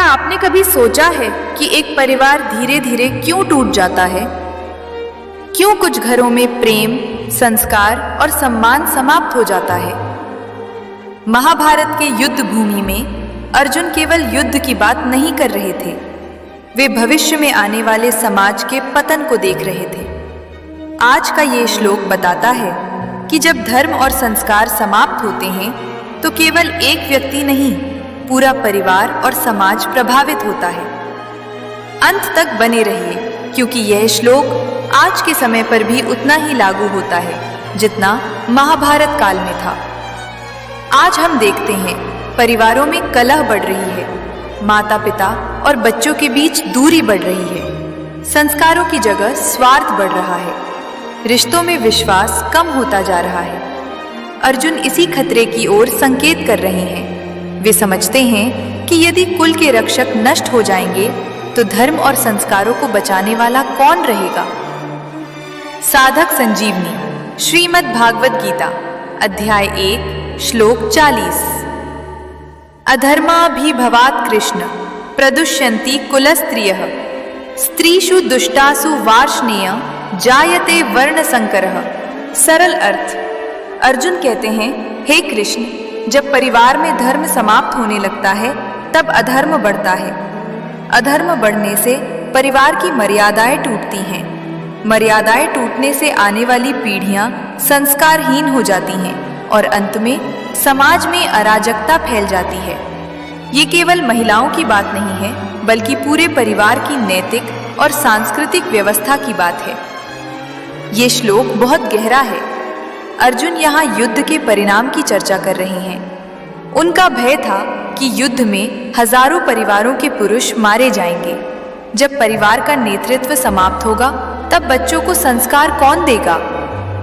क्या आपने कभी सोचा है कि एक परिवार धीरे धीरे क्यों टूट जाता है? क्यों कुछ घरों में प्रेम, संस्कार और सम्मान समाप्त हो जाता है? महाभारत के युद्ध भूमि में अर्जुन केवल युद्ध की बात नहीं कर रहे थे, वे भविष्य में आने वाले समाज के पतन को देख रहे थे। आज का ये श्लोक बताता है कि जब धर्म और संस्कार समाप्त होते हैं तो केवल एक व्यक्ति नहीं, पूरा परिवार और समाज प्रभावित होता है। अंत तक बने रहिए, क्योंकि यह श्लोक आज के समय पर भी उतना ही लागू होता है जितना महाभारत काल में था। आज हम देखते हैं परिवारों में कलह बढ़ रही है, माता पिता और बच्चों के बीच दूरी बढ़ रही है, संस्कारों की जगह स्वार्थ बढ़ रहा है, रिश्तों में विश्वास कम होता जा रहा है। अर्जुन इसी खतरे की ओर संकेत कर रहे हैं। वे समझते हैं कि यदि कुल के रक्षक नष्ट हो जाएंगे तो धर्म और संस्कारों को बचाने वाला कौन रहेगा? साधक संजीवनी, श्रीमद् भागवत गीता, अध्याय 1, श्लोक 40। अधर्माभिभवात् कृष्ण प्रदुष्यन्ति कुलस्त्रियः, स्त्रीषु दुष्टासु वार्ष्णेय जायते वर्ण संकरः। सरल अर्थ, अर्जुन कहते हैं, हे कृष्ण, जब परिवार में धर्म समाप्त होने लगता है तब अधर्म बढ़ता है। अधर्म बढ़ने से परिवार की मर्यादाएं टूटती हैं। मर्यादाएं टूटने से आने वाली पीढ़ियां संस्कारहीन हो जाती हैं और अंत में समाज में अराजकता फैल जाती है। ये केवल महिलाओं की बात नहीं है, बल्कि पूरे परिवार की नैतिक और सांस्कृतिक व्यवस्था की बात है। ये श्लोक बहुत गहरा है। अर्जुन यहाँ युद्ध के परिणाम की चर्चा कर रहे हैं। उनका भय था कि युद्ध में हजारों परिवारों के पुरुष मारे जाएंगे। जब परिवार का नेतृत्व समाप्त होगा तब बच्चों को संस्कार कौन देगा?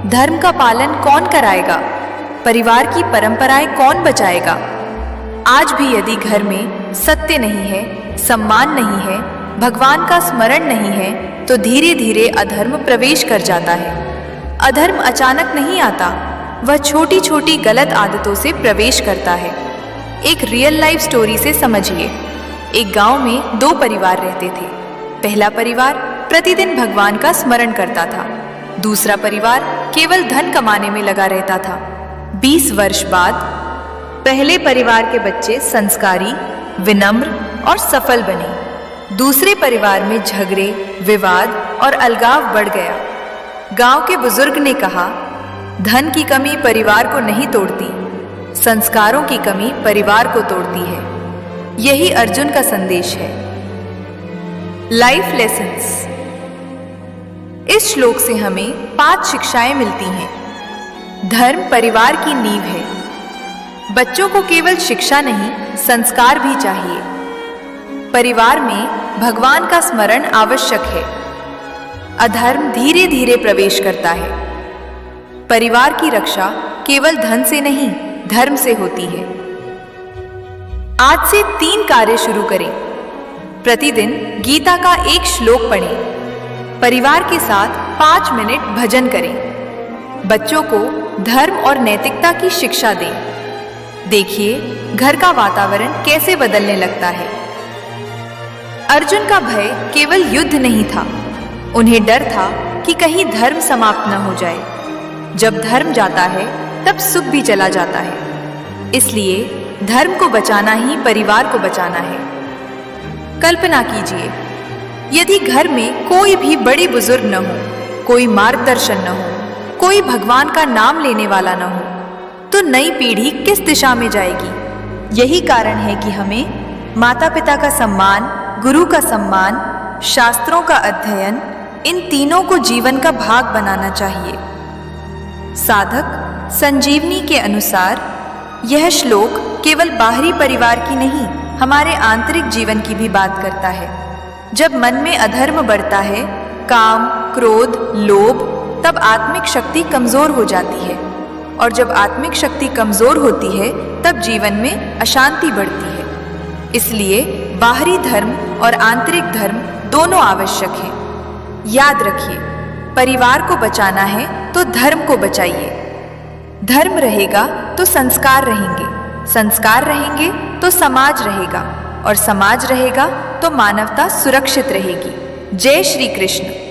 धर्म का पालन कौन कराएगा? परिवार की परंपराएं कौन बचाएगा? आज भी यदि घर में सत्य नहीं है, सम्मान नहीं है, भगवान का स्मरण नहीं है, तो धीरे धीरे अधर्म प्रवेश कर जाता है। अधर्म अचानक नहीं आता, वह छोटी छोटी गलत आदतों से प्रवेश करता है। एक रियल लाइफ स्टोरी से समझिए। एक गांव में 2 परिवार रहते थे। पहला परिवार प्रतिदिन भगवान का स्मरण करता था, दूसरा परिवार केवल धन कमाने में लगा रहता था। 20 वर्ष बाद पहले परिवार के बच्चे संस्कारी, विनम्र और सफल बने। दूसरे परिवार में झगड़े, विवाद और अलगाव बढ़ गया। गांव के बुजुर्ग ने कहा, धन की कमी परिवार को नहीं तोड़ती, संस्कारों की कमी परिवार को तोड़ती है। यही अर्जुन का संदेश है। Life lessons. इस श्लोक से हमें 5 शिक्षाएं मिलती हैं। धर्म परिवार की नींव है। बच्चों को केवल शिक्षा नहीं, संस्कार भी चाहिए। परिवार में भगवान का स्मरण आवश्यक है। अधर्म धीरे धीरे प्रवेश करता है। परिवार की रक्षा केवल धन से नहीं, धर्म से होती है। आज से 3 कार्य शुरू करें। प्रतिदिन गीता का एक श्लोक पढ़ें। परिवार के साथ 5 मिनट भजन करें। बच्चों को धर्म और नैतिकता की शिक्षा दें। देखिए घर का वातावरण कैसे बदलने लगता है। अर्जुन का भय केवल युद्ध नहीं था, उन्हें डर था कि कहीं धर्म समाप्त न हो जाए। जब धर्म जाता है तब सुख भी चला जाता है। इसलिए धर्म को बचाना ही परिवार को बचाना है। कल्पना कीजिए, यदि घर में कोई भी बड़े बुजुर्ग न हो, कोई मार्गदर्शन न हो, कोई भगवान का नाम लेने वाला न हो, तो नई पीढ़ी किस दिशा में जाएगी? यही कारण है कि हमें माता पिता का सम्मान, गुरु का सम्मान, शास्त्रों का अध्ययन, इन तीनों को जीवन का भाग बनाना चाहिए। साधक संजीवनी के अनुसार यह श्लोक केवल बाहरी परिवार की नहीं, हमारे आंतरिक जीवन की भी बात करता है। जब मन में अधर्म बढ़ता है, काम, क्रोध, लोभ, तब आत्मिक शक्ति कमजोर हो जाती है, और जब आत्मिक शक्ति कमजोर होती है तब जीवन में अशांति बढ़ती है। इसलिए बाहरी धर्म और आंतरिक धर्म दोनों आवश्यक हैं। याद रखिए, परिवार को बचाना है तो धर्म को बचाइए। धर्म रहेगा तो संस्कार रहेंगे, संस्कार रहेंगे तो समाज रहेगा, और समाज रहेगा तो मानवता सुरक्षित रहेगी। जय श्री कृष्ण।